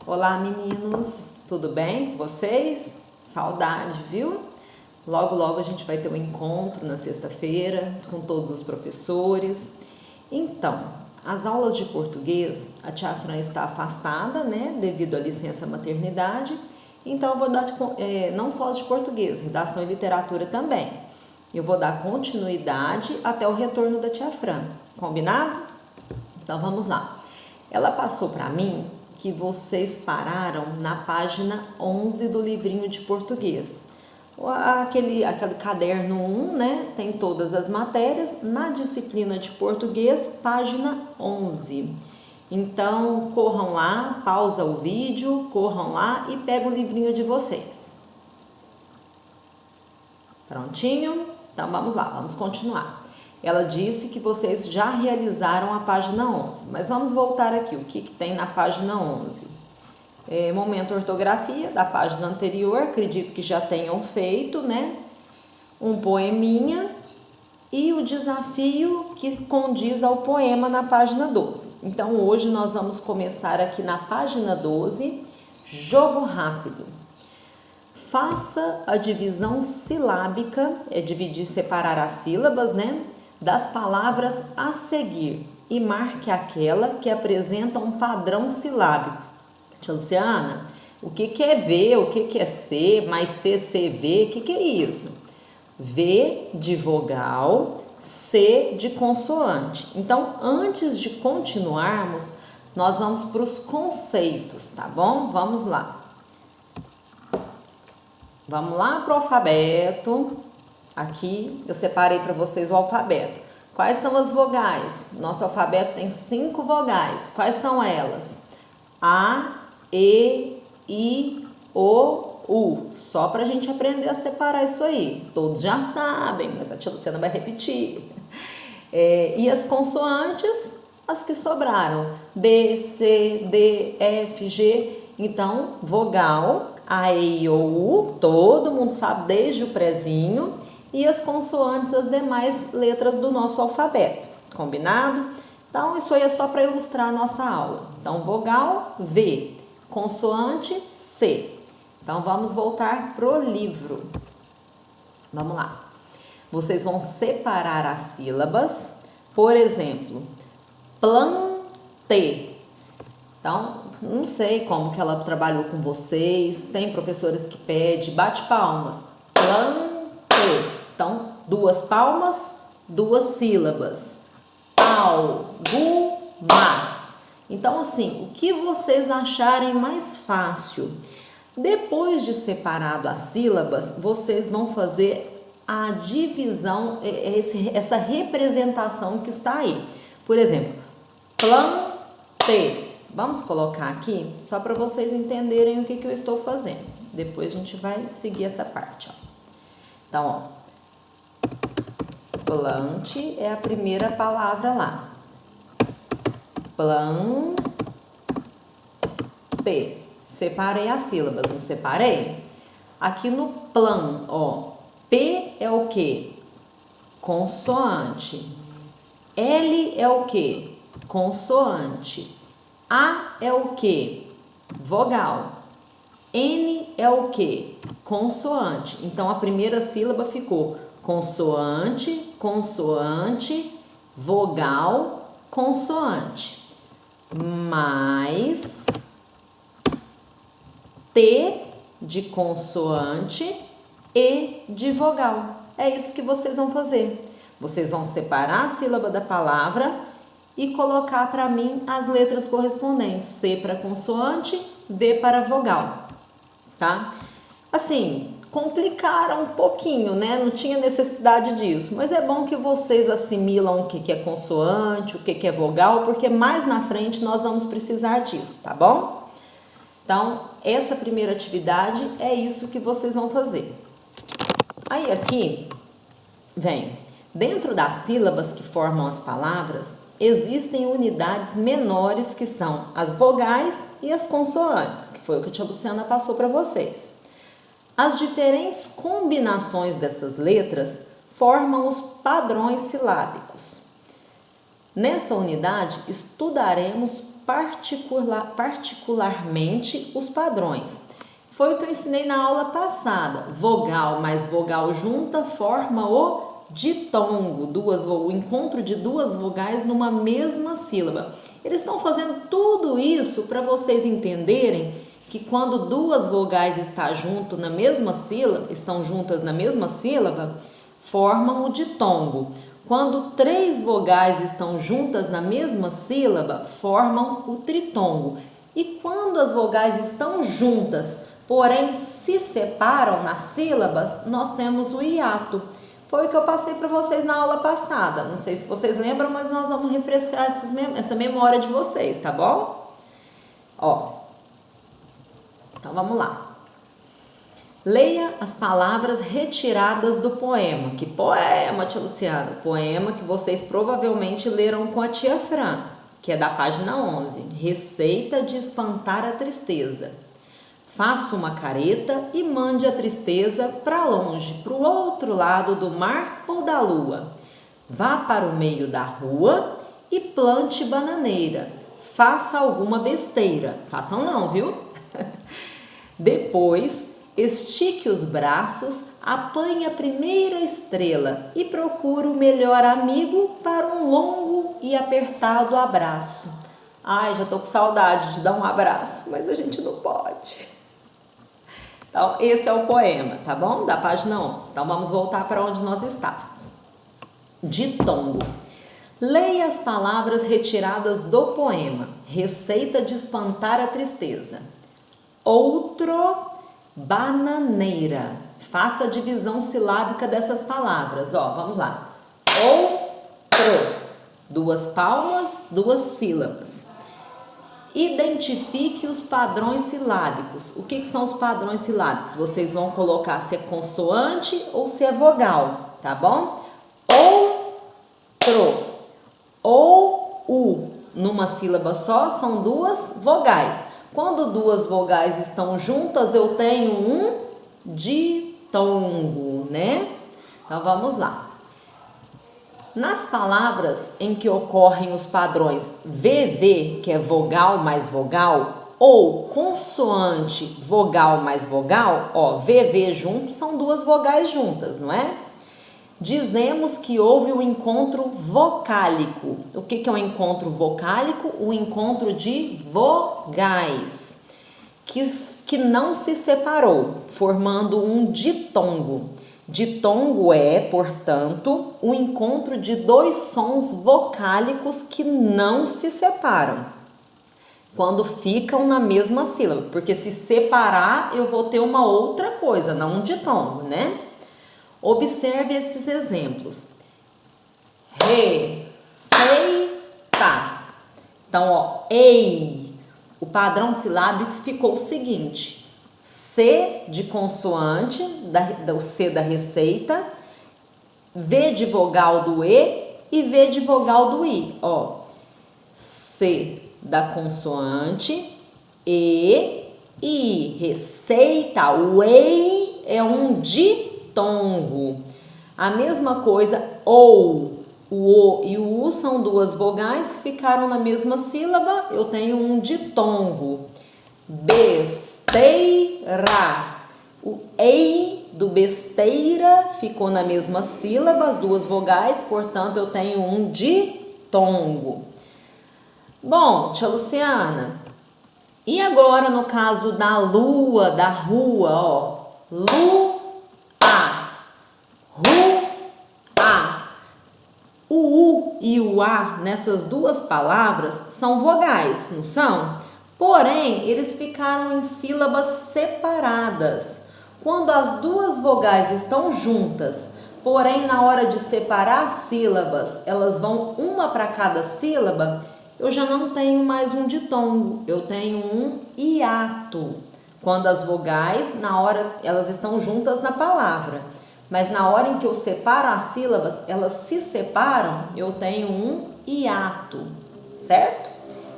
Olá, meninos, tudo bem com vocês? Saudade, viu? Logo, logo a gente vai ter um encontro na sexta-feira com todos os professores. Então, as aulas de português, a tia Fran está afastada, né, devido à licença maternidade. Então, eu vou dar não só as de português, redação e literatura também. Eu vou dar continuidade até o retorno da tia Fran, combinado? Então, vamos lá. Ela passou para mim que vocês pararam na página 11 do livrinho de português. Aquele caderno 1, né, tem todas as matérias, na disciplina de português, página 11. Então, corram lá, pausa o vídeo, corram lá e pegam o livrinho de vocês. Prontinho? Então, vamos lá, vamos continuar. Ela disse que vocês já realizaram a página 11, mas vamos voltar aqui, o que tem na página 11? Momento ortografia da página anterior, acredito que já tenham feito, né? Um poeminha e o desafio que condiz ao poema na página 12. Então, hoje nós vamos começar aqui na página 12, jogo rápido. Faça a divisão silábica, dividir, separar as sílabas, né? Das palavras a seguir e marque aquela que apresenta um padrão silábico. Tia Luciana, o que é V, o que é C, mais C, C, V, o que é isso? V de vogal, C de consoante. Então, antes de continuarmos, nós vamos para os conceitos, tá bom? Vamos lá. Vamos lá para o alfabeto. Aqui eu separei para vocês o alfabeto. Quais são as vogais? Nosso alfabeto tem 5 vogais. Quais são elas? A, E, I, O, U. Só para a gente aprender a separar isso aí. Todos já sabem, mas a tia Luciana vai repetir. E as consoantes, as que sobraram. B, C, D, F, G. Então, vogal, A, E, I, O, U. Todo mundo sabe desde o prezinho. E as consoantes, as demais letras do nosso alfabeto, combinado? Então, isso aí é só para ilustrar a nossa aula. Então, vogal, V, consoante, C. Então, vamos voltar pro livro. Vamos lá. Vocês vão separar as sílabas, por exemplo, plante. Então, não sei como que ela trabalhou com vocês, tem professores que pedem, bate palmas, plante. Então, 2 palmas, 2 sílabas. Alguma. Então, assim, o que vocês acharem mais fácil? Depois de separado as sílabas, vocês vão fazer a divisão, essa representação que está aí. Por exemplo, plante. Vamos colocar aqui, só para vocês entenderem o que eu estou fazendo. Depois a gente vai seguir essa parte, ó. Então, ó. Plante é a primeira palavra lá. Plante. Separei as sílabas, não separei? Aqui no plan, ó. P é o quê? Consoante. L é o quê? Consoante. A é o quê? Vogal. N é o quê? Consoante. Então, a primeira sílaba ficou consoante, consoante, vogal, consoante. Mais T de consoante e de vogal. É isso que vocês vão fazer. Vocês vão separar a sílaba da palavra e colocar para mim as letras correspondentes. C para consoante, V para vogal. Tá? Assim, complicaram um pouquinho, né? Não tinha necessidade disso, mas é bom que vocês assimilam o que é consoante, o que é vogal, porque mais na frente nós vamos precisar disso, tá bom? Então, essa primeira atividade é isso que vocês vão fazer. Aí aqui vem, dentro das sílabas que formam as palavras, existem unidades menores que são as vogais e as consoantes, que foi o que a tia Luciana passou para vocês. As diferentes combinações dessas letras formam os padrões silábicos. Nessa unidade, estudaremos particularmente os padrões. Foi o que eu ensinei na aula passada. Vogal mais vogal junta forma o ditongo, o encontro de duas vogais numa mesma sílaba. Eles estão fazendo tudo isso para vocês entenderem que quando duas vogais estão juntas na mesma sílaba, formam o ditongo. Quando três vogais estão juntas na mesma sílaba, formam o tritongo. E quando as vogais estão juntas, porém se separam nas sílabas, nós temos o hiato. Foi o que eu passei para vocês na aula passada. Não sei se vocês lembram, mas nós vamos refrescar essa memória de vocês, tá bom? Ó, então vamos lá. Leia as palavras retiradas do poema. Que poema, tia Luciana? Poema que vocês provavelmente leram com a tia Fran, que é da página 11. Receita de espantar a tristeza. Faça uma careta e mande a tristeza para longe, para o outro lado do mar ou da lua. Vá para o meio da rua e plante bananeira. Faça alguma besteira. Façam não, viu? Depois, estique os braços, apanhe a primeira estrela e procure o melhor amigo para um longo e apertado abraço. Ai, já tô com saudade de dar um abraço, mas a gente não pode. Então, esse é o poema, tá bom? Da página 11. Então, vamos voltar para onde nós estávamos. Ditongo. Leia as palavras retiradas do poema. Receita de espantar a tristeza. Outro, bananeira. Faça a divisão silábica dessas palavras. Ó, vamos lá. Outro. 2 palmas, 2 sílabas. Identifique os padrões silábicos. O que são os padrões silábicos? Vocês vão colocar se é consoante ou se é vogal, tá bom? Outro. Ou, u. Numa sílaba só, são 2 vogais. Quando 2 vogais estão juntas, eu tenho um ditongo, né? Então, vamos lá. Nas palavras em que ocorrem os padrões VV, que é vogal mais vogal, ou consoante vogal mais vogal, ó, VV junto são 2 vogais juntas, não é? Dizemos que houve o encontro vocálico. O que é o encontro vocálico? O encontro de vogais, que não se separou, formando um ditongo. Ditongo é, portanto, o encontro de 2 sons vocálicos que não se separam quando ficam na mesma sílaba, porque se separar eu vou ter uma outra coisa, não um ditongo, né? Observe esses exemplos. Receita. Então, ó, ei. O padrão silábico ficou o seguinte: C de consoante, do C da receita, V de vogal do E e V de vogal do I. Ó, C da consoante, E e I. Receita, o EI é um ditongo. A mesma coisa, ou, o O e o U são 2 vogais que ficaram na mesma sílaba, eu tenho um ditongo. Besteira. O EI do besteira ficou na mesma sílaba, as 2 vogais, portanto eu tenho um ditongo. Bom, tia Luciana, e agora no caso da lua, da rua, ó, lua, rua. O U e o A nessas 2 palavras são vogais, não são? Porém, eles ficaram em sílabas separadas. Quando as 2 vogais estão juntas, porém na hora de separar as sílabas, elas vão uma para cada sílaba, eu já não tenho mais um ditongo, eu tenho um hiato. Quando as vogais, na hora, elas estão juntas na palavra, mas na hora em que eu separo as sílabas, elas se separam, eu tenho um hiato, certo?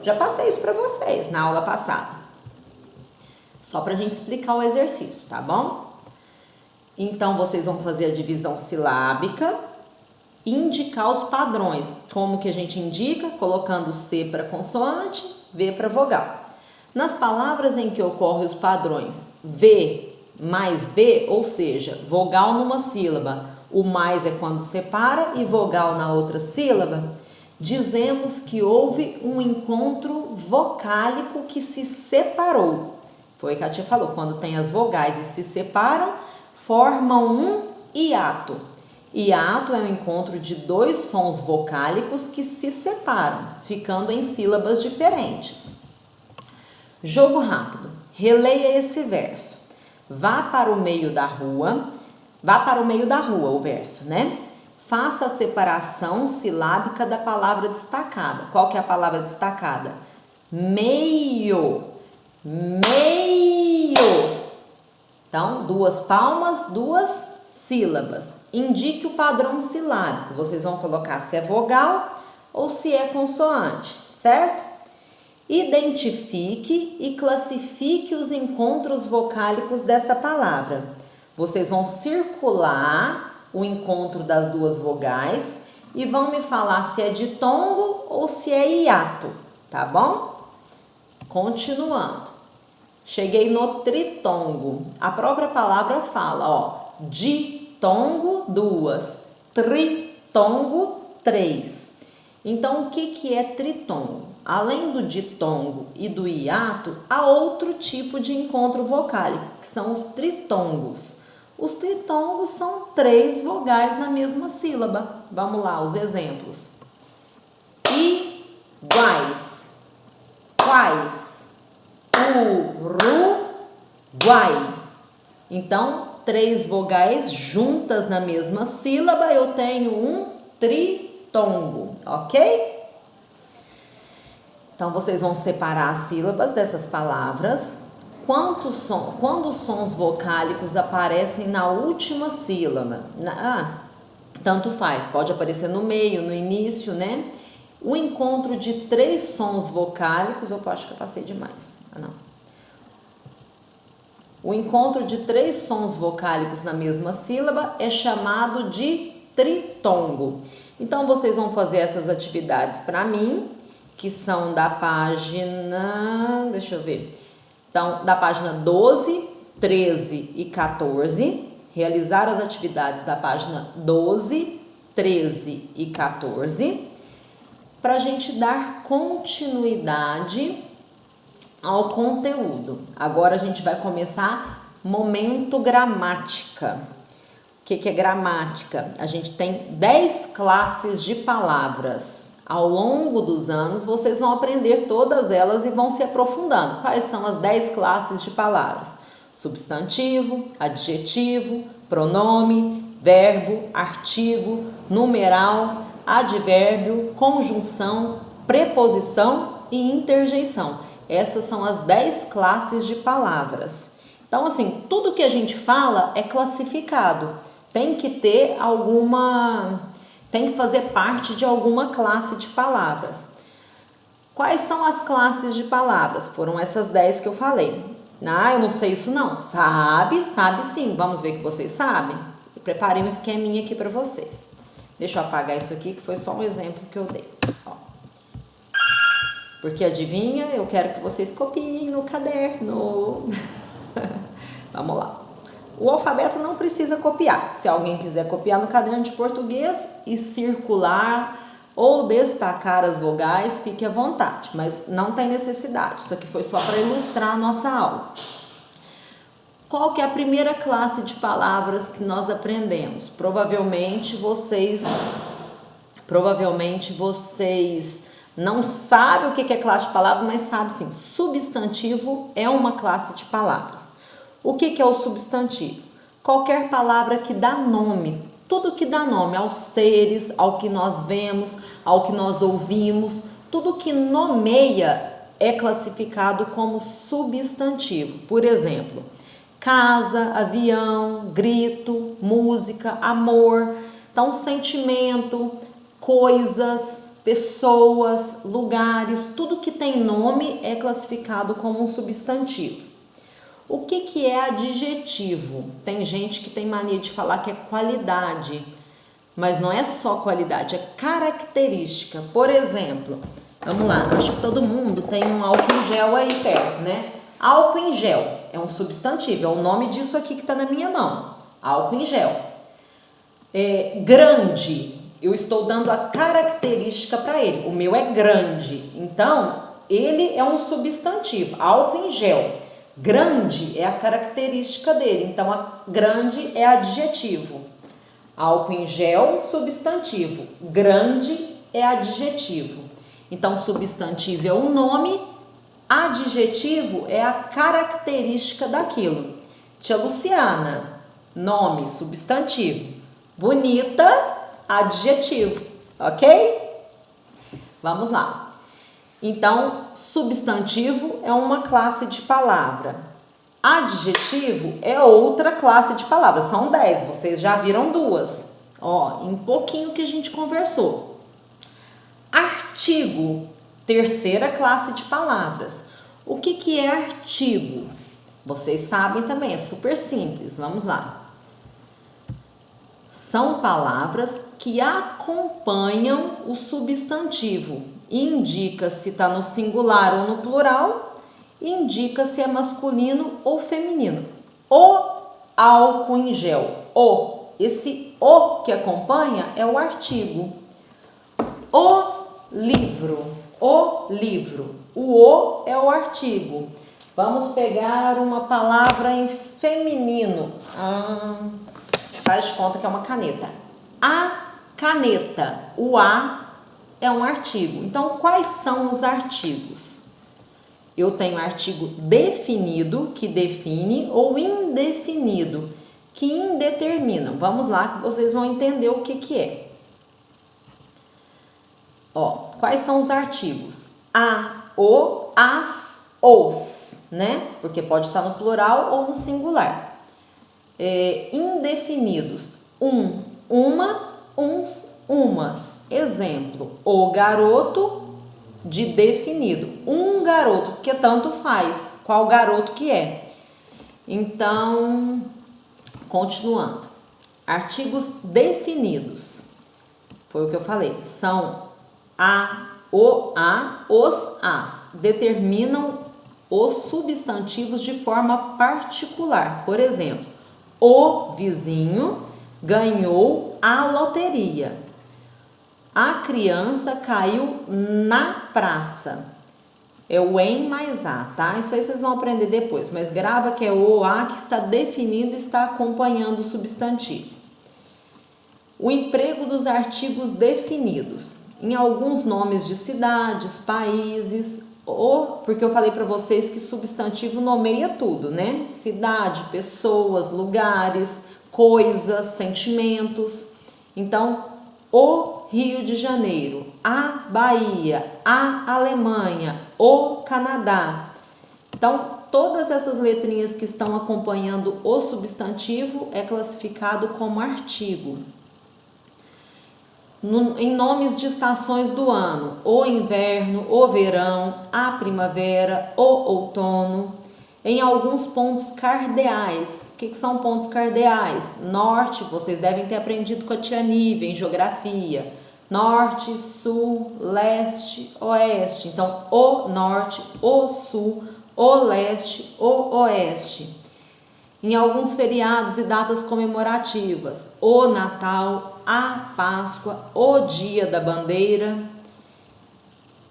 Já passei isso para vocês na aula passada. Só para a gente explicar o exercício, tá bom? Então, vocês vão fazer a divisão silábica e indicar os padrões. Como que a gente indica? Colocando C para consoante V para vogal. Nas palavras em que ocorrem os padrões V mais V, ou seja, vogal numa sílaba, o mais é quando separa e vogal na outra sílaba, dizemos que houve um encontro vocálico que se separou. Foi o que a tia falou, quando tem as vogais e se separam, formam um hiato. Hiato é o encontro de dois sons vocálicos que se separam, ficando em sílabas diferentes. Jogo rápido. Releia esse verso. Vá para o meio da rua o verso, né? Faça a separação silábica da palavra destacada. Qual que é a palavra destacada? Meio. Meio. Então, duas palmas, duas sílabas. Indique o padrão silábico. Vocês vão colocar se é vogal ou se é consoante, certo? Identifique e classifique os encontros vocálicos dessa palavra. Vocês vão circular o encontro das duas vogais e vão me falar se é ditongo ou se é hiato, tá bom? Continuando. Cheguei no tritongo. A própria palavra fala, ó, ditongo, 2, tritongo, 3. Então, o que é tritongo? Além do ditongo e do hiato, há outro tipo de encontro vocálico, que são os tritongos. Os tritongos são 3 vogais na mesma sílaba. Vamos lá, os exemplos. Iguais, quais, uruguai. Então, 3 vogais juntas na mesma sílaba, eu tenho um tritongo, ok? Então, vocês vão separar as sílabas dessas palavras. Quando os sons vocálicos aparecem na última sílaba? Tanto faz, pode aparecer no meio, no início, né? O encontro de 3 sons vocálicos, eu acho que eu passei demais. Não. O encontro de 3 sons vocálicos na mesma sílaba é chamado de tritongo. Então, vocês vão fazer essas atividades para mim, que são da página, deixa eu ver, então, da página 12, 13 e 14, realizar as atividades da página 12, 13 e 14, para a gente dar continuidade ao conteúdo. Agora a gente vai começar momento gramática. O que é gramática? A gente tem 10 classes de palavras. Ao longo dos anos, vocês vão aprender todas elas e vão se aprofundando. Quais são as 10 classes de palavras? Substantivo, adjetivo, pronome, verbo, artigo, numeral, advérbio, conjunção, preposição e interjeição. Essas são as 10 classes de palavras. Então, assim, tudo que a gente fala é classificado. Tem que ter tem que fazer parte de alguma classe de palavras. Quais são as classes de palavras? Foram essas 10 que eu falei. Eu não sei isso não. Sabe sim. Vamos ver que vocês sabem? Preparei um esqueminha aqui para vocês. Deixa eu apagar isso aqui, que foi só um exemplo que eu dei. Ó. Porque adivinha, eu quero que vocês copiem no caderno. Vamos lá. O alfabeto não precisa copiar. Se alguém quiser copiar no caderno de português e circular ou destacar as vogais, fique à vontade, mas não tem necessidade. Isso aqui foi só para ilustrar a nossa aula. Qual que é a primeira classe de palavras que nós aprendemos? Provavelmente vocês não sabem o que é classe de palavras, mas sabem sim. Substantivo é uma classe de palavras. O que é o substantivo? Qualquer palavra que dá nome, tudo que dá nome aos seres, ao que nós vemos, ao que nós ouvimos, tudo que nomeia é classificado como substantivo. Por exemplo, casa, avião, grito, música, amor. Então, sentimento, coisas, pessoas, lugares, tudo que tem nome é classificado como um substantivo. O que é adjetivo? Tem gente que tem mania de falar que é qualidade, mas não é só qualidade, é característica. Por exemplo, Vamos lá, acho que todo mundo tem um álcool em gel aí perto, né? Álcool em gel é um substantivo, é o nome disso aqui que está na minha mão. Álcool em gel. Grande, eu estou dando a característica para ele. O meu é grande, então ele é um substantivo. Álcool em gel. Grande é a característica dele, então a grande é adjetivo. Álcool em gel, substantivo. Grande é adjetivo. Então, substantivo é o nome, adjetivo é a característica daquilo. Tia Luciana, nome, substantivo. Bonita, adjetivo, ok? Vamos lá. Então, substantivo é uma classe de palavra. Adjetivo é outra classe de palavras. São 10, vocês já viram duas. Ó, em pouquinho que a gente conversou. Artigo, terceira classe de palavras. O que é artigo? Vocês sabem também, é super simples. Vamos lá. São palavras que acompanham o substantivo. Indica se está no singular ou no plural. Indica se é masculino ou feminino. O álcool em gel. Esse o que acompanha é o artigo. O livro. O é o artigo. Vamos pegar uma palavra em feminino. Faz de conta que é uma caneta. A caneta. O a é um artigo. Então, quais são os artigos? Eu tenho artigo definido, que define, ou indefinido, que indetermina. Vamos lá que vocês vão entender o que é. Quais são os artigos? A, o, as, os, né? Porque pode estar no plural ou no singular. Indefinidos. Uma, uns, umas. Exemplo, o garoto de definido. Um garoto, porque tanto faz qual garoto que é. Então, continuando. Artigos definidos. Foi o que eu falei. São a, o, a, os, as. Determinam os substantivos de forma particular. Por exemplo, o vizinho ganhou a loteria. A criança caiu na praça. É o em mais a, tá? Isso aí vocês vão aprender depois, mas grava que é o a que está definindo, está acompanhando o substantivo. O emprego dos artigos definidos. Em alguns nomes de cidades, países, porque eu falei para vocês que substantivo nomeia tudo, né? Cidade, pessoas, lugares, coisas, sentimentos. Então, o Rio de Janeiro, a Bahia, a Alemanha, o Canadá. Então, todas essas letrinhas que estão acompanhando o substantivo é classificado como artigo. Em nomes de estações do ano, o inverno, o verão, a primavera, o outono. Em alguns pontos cardeais. O que são pontos cardeais? Norte, vocês devem ter aprendido com a tia Nívia em geografia. Norte, sul, leste, oeste. Então, o norte, o sul, o leste, o oeste. Em alguns feriados e datas comemorativas, o Natal, a Páscoa, o Dia da Bandeira.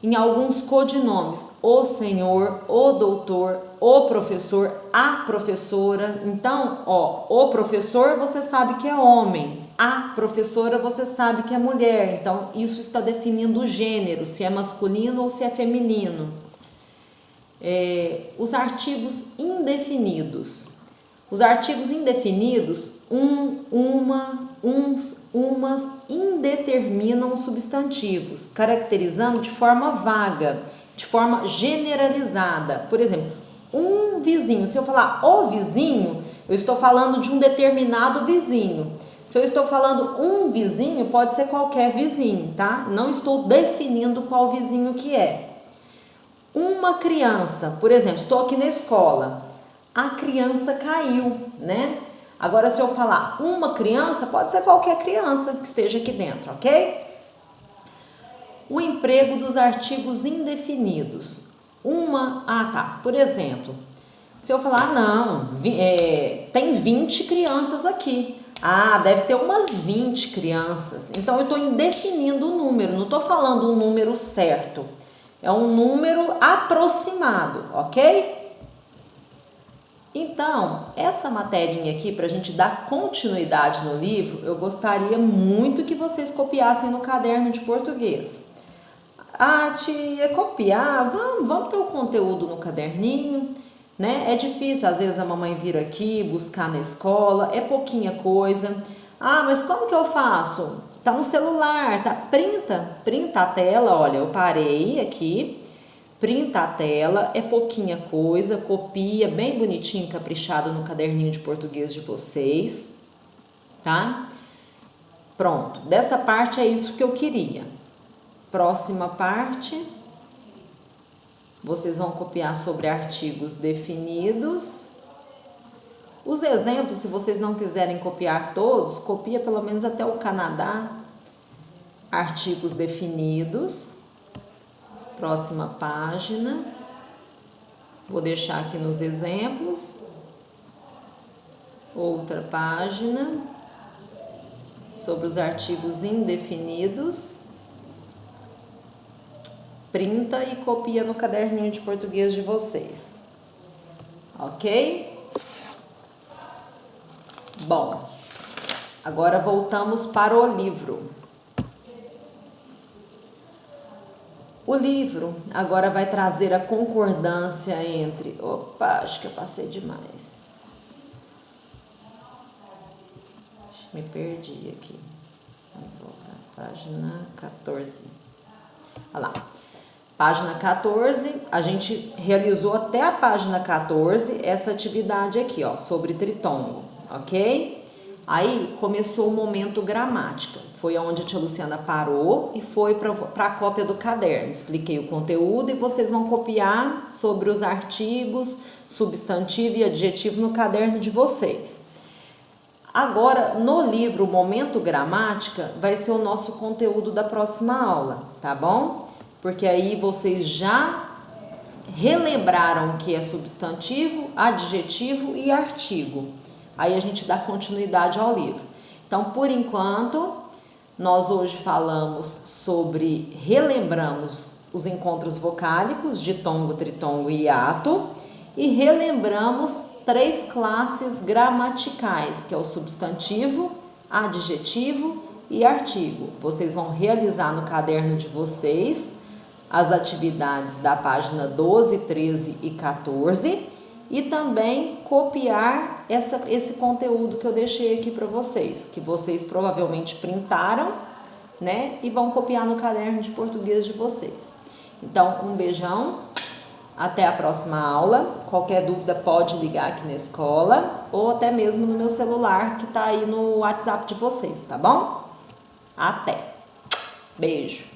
Em alguns codinomes, o senhor, o doutor, o professor, a professora. Então, o professor você sabe que é homem, a professora você sabe que é mulher. Então, isso está definindo o gênero, se é masculino ou se é feminino. Os artigos indefinidos. Os artigos indefinidos, uma, uns, umas, indeterminam substantivos, caracterizando de forma vaga, de forma generalizada. Por exemplo, um vizinho, se eu falar o vizinho, eu estou falando de um determinado vizinho. Se eu estou falando um vizinho, pode ser qualquer vizinho, tá? Não estou definindo qual vizinho que é. Uma criança, por exemplo, estou aqui na escola. A criança caiu, né? Agora, se eu falar uma criança, pode ser qualquer criança que esteja aqui dentro, ok? O emprego dos artigos indefinidos. Por exemplo, se eu falar, não, tem 20 crianças aqui. Deve ter umas 20 crianças. Então, eu estou indefinindo o número, não estou falando um número certo. É um número aproximado, ok? Então, essa materinha aqui, para a gente dar continuidade no livro, eu gostaria muito que vocês copiassem no caderno de português. Tia, copiar, vamos ter o conteúdo no caderninho, né? É difícil, às vezes a mamãe vir aqui buscar na escola, é pouquinha coisa. Mas como que eu faço? Tá no celular, tá? Printa a tela, olha, eu parei aqui, printa a tela, é pouquinha coisa, copia bem bonitinho, caprichado no caderninho de português de vocês, tá? Pronto, dessa parte é isso que eu queria. Próxima parte, vocês vão copiar sobre artigos definidos. Os exemplos, se vocês não quiserem copiar todos, copia pelo menos até o Canadá. Artigos definidos. Próxima página. Vou deixar aqui nos exemplos. Outra página. Sobre os artigos indefinidos. Printa e copia no caderninho de português de vocês. Ok? Bom, agora voltamos para o livro. O livro agora vai trazer a concordância entre... Opa, acho que eu passei demais. Me perdi aqui. Vamos voltar. Página 14. Olha lá. Página 14, a gente realizou até a página 14 essa atividade aqui, ó, sobre tritongo, ok? Aí começou o momento gramática, foi onde a tia Luciana parou e foi para a cópia do caderno. Expliquei o conteúdo e vocês vão copiar sobre os artigos, substantivo e adjetivo no caderno de vocês. Agora, no livro Momento Gramática, vai ser o nosso conteúdo da próxima aula, tá bom? Porque aí vocês já relembraram o que é substantivo, adjetivo e artigo. Aí a gente dá continuidade ao livro. Então, por enquanto, nós hoje relembramos os encontros vocálicos, ditongo, tritongo e hiato, e relembramos 3 classes gramaticais, que é o substantivo, adjetivo e artigo. Vocês vão realizar no caderno de vocês as atividades da página 12, 13 e 14 e também copiar esse conteúdo que eu deixei aqui para vocês, que vocês provavelmente printaram, né? E vão copiar no caderno de português de vocês. Então, um beijão, até a próxima aula. Qualquer dúvida pode ligar aqui na escola ou até mesmo no meu celular que tá aí no WhatsApp de vocês, tá bom? Até! Beijo!